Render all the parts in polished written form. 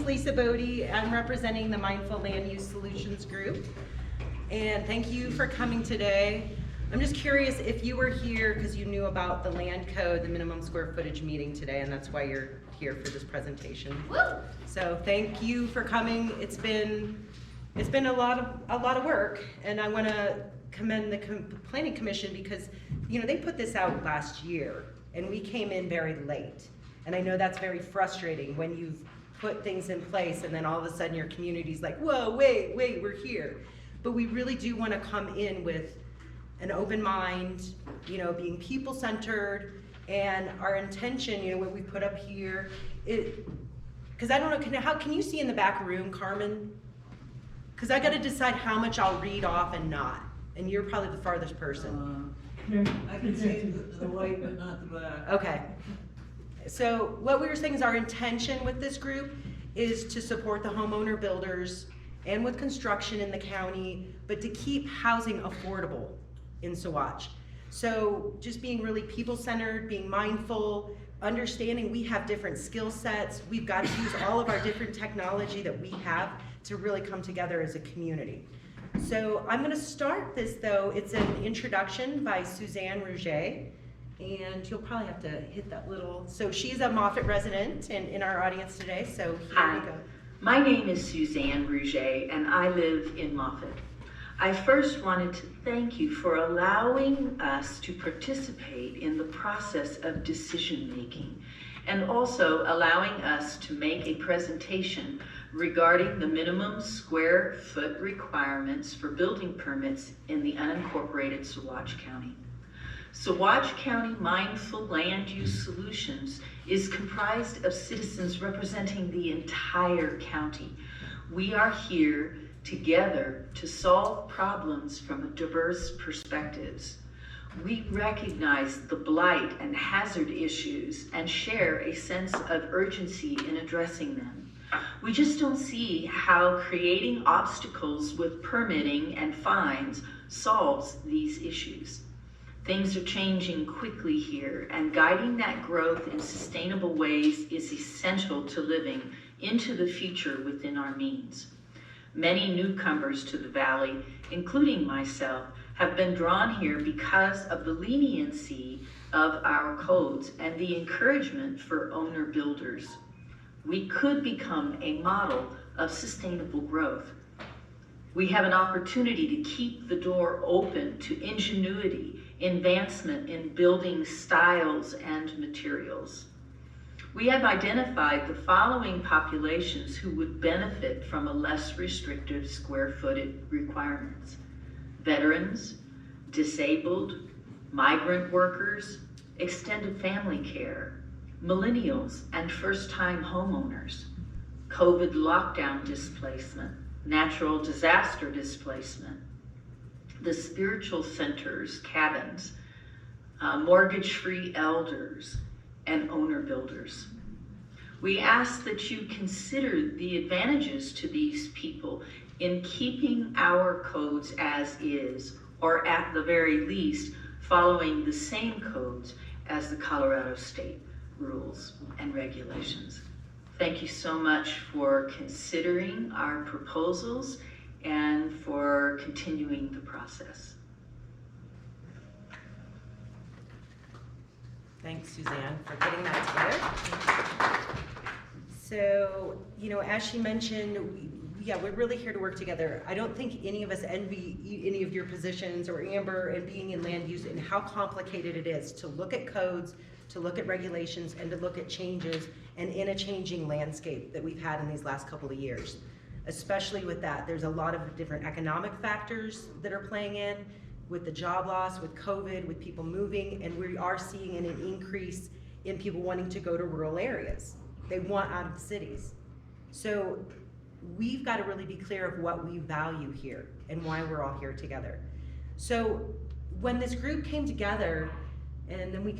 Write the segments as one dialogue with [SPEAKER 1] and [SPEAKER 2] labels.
[SPEAKER 1] Lisa Bodie. I'm representing the Mindful Land Use Solutions Group. And thank you for coming today. I'm just curious if you were here because you knew about the land code, the minimum square footage meeting today, and that's why you're here for this presentation. Woo! So thank you for coming. It's been a lot of work, and I want to commend the Planning Commission because they put this out last year, and we came in very late. And I know that's very frustrating when you've put things in place, and then all of a sudden your community's like, whoa, wait, we're here. But we really do want to come in with an open mind, being people-centered, and our intention, what we put up here, because I don't know, how can you see in the back room, Carmen? Because I got to decide how much I'll read off and not, and you're probably the farthest person.
[SPEAKER 2] I can see the white, but not the black.
[SPEAKER 1] Okay. So what we were saying is our intention with this group is to support the homeowner builders and with construction in the county, but to keep housing affordable in Saguache. So just being really people-centered, being mindful, understanding we have different skill sets. We've got to use all of our different technology that we have to really come together as a community. So I'm going to start this though. It's an introduction by Suzanne Rouget, and you'll probably have to hit that little. So she's a Moffett resident and in our audience today. So here we go.
[SPEAKER 3] My name is Suzanne Rouget, and I live in Moffett. I first wanted to thank you for allowing us to participate in the process of decision making, and also allowing us to make a presentation regarding the minimum square foot requirements for building permits in the unincorporated Saguache County. Saguache County Mindful Land Use Solutions is comprised of citizens representing the entire county. We are here together to solve problems from diverse perspectives. We recognize the blight and hazard issues and share a sense of urgency in addressing them. We just don't see how creating obstacles with permitting and fines solves these issues. Things are changing quickly here, and guiding that growth in sustainable ways is essential to living into the future within our means. Many newcomers to the valley, including myself, have been drawn here because of the leniency of our codes and the encouragement for owner builders. We could become a model of sustainable growth. We have an opportunity to keep the door open to ingenuity, advancement in building styles and materials. We have identified the following populations who would benefit from a less restrictive square footage requirements: veterans, disabled, migrant workers, extended family care, millennials and first-time homeowners, COVID lockdown displacement, natural disaster displacement, the spiritual centers, cabins, mortgage-free elders, and owner builders. We ask that you consider the advantages to these people in keeping our codes as is, or at the very least, following the same codes as the Colorado state rules and regulations. Thank you so much for considering our proposals and for continuing the process.
[SPEAKER 1] Thanks, Suzanne, for getting that together. So, as she mentioned, we're really here to work together. I don't think any of us envy any of your positions or Amber and being in land use and how complicated it is to look at codes, to look at regulations, and to look at changes and in a changing landscape that we've had in these last couple of years. Especially with that, there's a lot of different economic factors that are playing in with the job loss, with COVID, with people moving, and we are seeing an increase in people wanting to go to rural areas. They want out of the cities. So we've got to really be clear of what we value here and why we're all here together. So when this group came together, and then we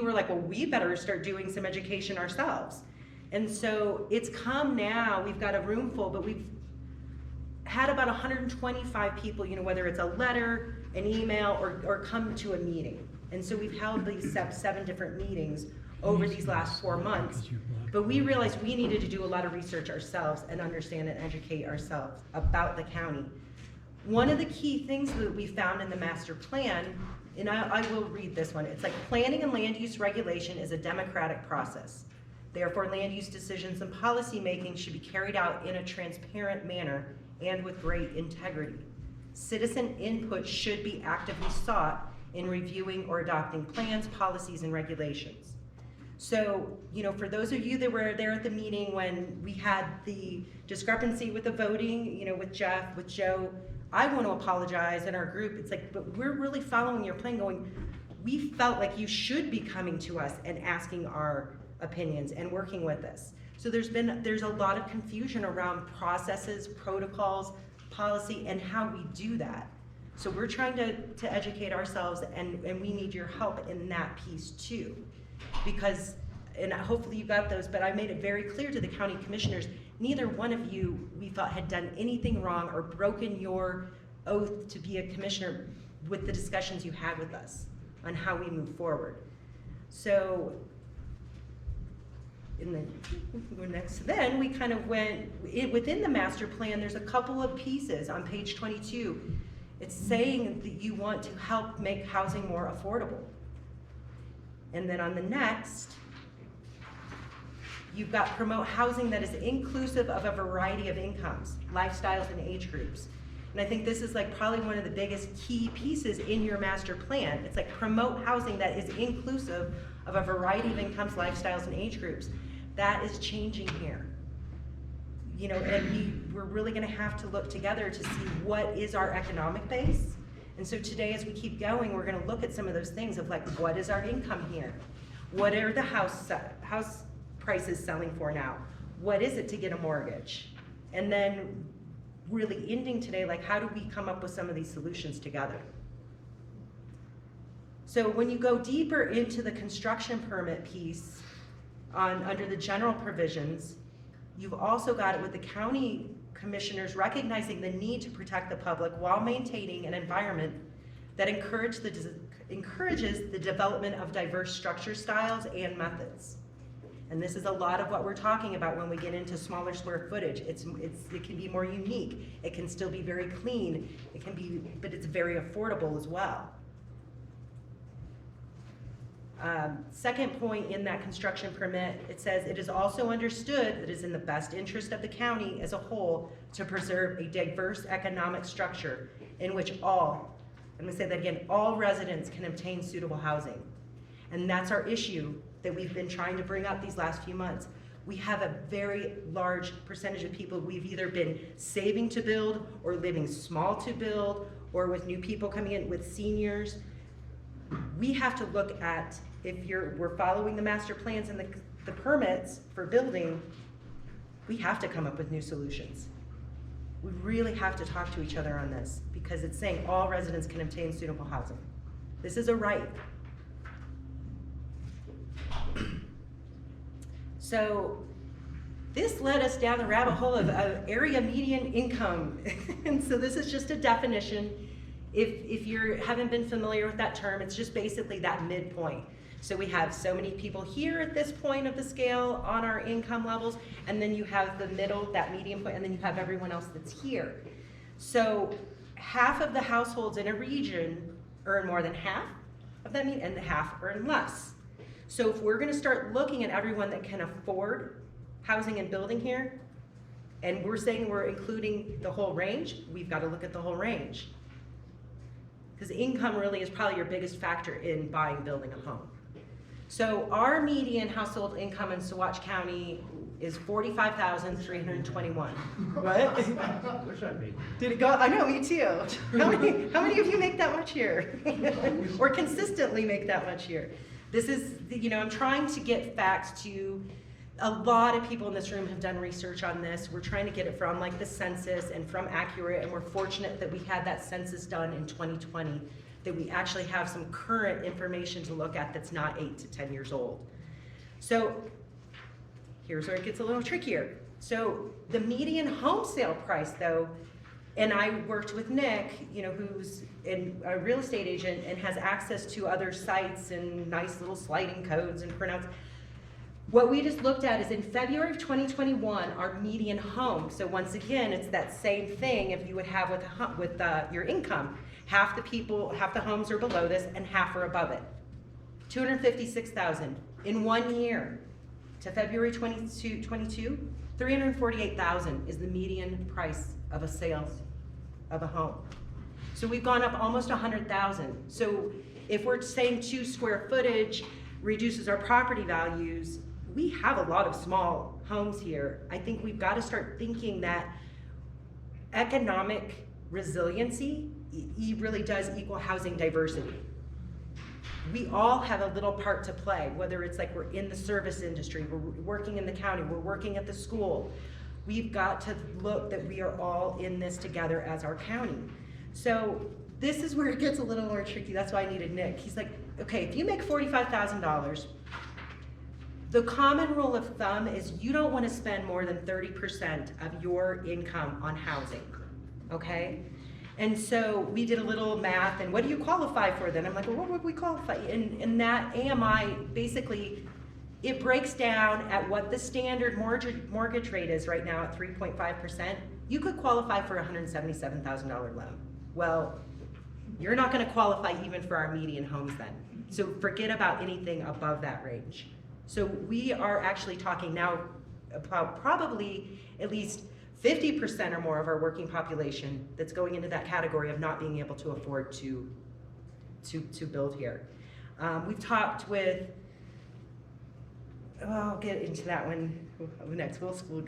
[SPEAKER 1] were like, well, we better start doing some education ourselves. And so it's come now, we've got a room full, but we've had about 125 people, whether it's a letter, an email, or come to a meeting. And so we've held these 7 different meetings over these last 4 months. But we realized we needed to do a lot of research ourselves and understand and educate ourselves about the county. One of the key things that we found in the master plan, and I will read this one, it's like planning and land use regulation is a democratic process. Therefore, land use decisions and policy making should be carried out in a transparent manner and with great integrity. Citizen input should be actively sought in reviewing or adopting plans, policies, and regulations. So, for those of you that were there at the meeting when we had the discrepancy with the voting, with Jeff, with Joe, I want to apologize in our group. It's like, but we're really following your plan going, we felt like you should be coming to us and asking our opinions and working with us. So there's a lot of confusion around processes, protocols, policy, and how we do that. So we're trying to educate ourselves, and we need your help in that piece too. Because, and hopefully you got those, but I made it very clear to the county commissioners, neither one of you we thought had done anything wrong or broken your oath to be a commissioner with the discussions you had with us on how we move forward. So, then we kind of went, within the master plan, there's a couple of pieces on page 22. It's saying that you want to help make housing more affordable. And then on the next, you've got promote housing that is inclusive of a variety of incomes, lifestyles, and age groups. And I think this is like probably one of the biggest key pieces in your master plan. It's like promote housing that is inclusive of a variety of incomes, lifestyles, and age groups. That is changing here. And we're really gonna have to look together to see what is our economic base. And so today, as we keep going, we're gonna look at some of those things of like, what is our income here? What are the house prices selling for now? What is it to get a mortgage? And then really ending today, like how do we come up with some of these solutions together? So when you go deeper into the construction permit piece under the general provisions, you've also got it with the county commissioners recognizing the need to protect the public while maintaining an environment that encourages the development of diverse structure styles and methods. And this is a lot of what we're talking about when we get into smaller square footage. It can be more unique. It can still be very clean. But it's very affordable as well. Second point in that construction permit, it says it is also understood that it is in the best interest of the county as a whole to preserve a diverse economic structure in which I'm gonna say that again, all residents can obtain suitable housing. And that's our issue that we've been trying to bring up these last few months. We have a very large percentage of people we've either been saving to build or living small to build, or with new people coming in with seniors. We have to look at, we're following the master plans and the permits for building, we have to come up with new solutions. We really have to talk to each other on this because it's saying all residents can obtain suitable housing. This is a right. So this led us down the rabbit hole of area median income. And so this is just a definition. If you haven't been familiar with that term, it's just basically that midpoint. So we have so many people here at this point of the scale on our income levels, and then you have the middle, that median point, and then you have everyone else that's here. So half of the households in a region earn more than half of that median, and half earn less. So if we're gonna start looking at everyone that can afford housing and building here, and we're saying we're including the whole range, we've gotta look at the whole range. Because income really is probably your biggest factor in buying, building a home. So our median household income in Saguache County is $45,321. What?
[SPEAKER 2] Wish I made.
[SPEAKER 1] Did it go? I know, me too. How many of you make that much here? Or consistently make that much here? This is, I'm trying to get facts to, a lot of people in this room have done research on this. We're trying to get it from like the census and from Accurate, and we're fortunate that we had that census done in 2020, that we actually have some current information to look at that's not 8 to 10 years old. So here's where it gets a little trickier. So the median home sale price though, and I worked with Nick, who's a real estate agent and has access to other sites and nice little sliding codes and printouts. What we just looked at is in February of 2021, our median home, so once again, it's that same thing if you would have with your income. Half the homes are below this and half are above it. 256,000 in 1 year to February 22, 348,000 is the median price of a sale of a home. So we've gone up almost 100,000. So if we're saying 2 square footage reduces our property values, we have a lot of small homes here. I think we've got to start thinking that economic resiliency really does equal housing diversity. We all have a little part to play, whether it's like we're in the service industry, we're working in the county, we're working at the school. We've got to look that we are all in this together as our county. So this is where it gets a little more tricky. That's why I needed Nick. He's like, okay, if you make $45,000, the common rule of thumb is you don't want to spend more than 30% of your income on housing, okay? And so we did a little math, and what do you qualify for then? I'm like, well, what would we qualify? And that AMI, basically, it breaks down at what the standard mortgage rate is right now at 3.5%. You could qualify for a $177,000 loan. Well, you're not gonna qualify even for our median homes then. So forget about anything above that range. So we are actually talking now about probably at least 50% or more of our working population that's going into that category of not being able to afford to build here. We've talked with, I'll get into that one next. We'll go to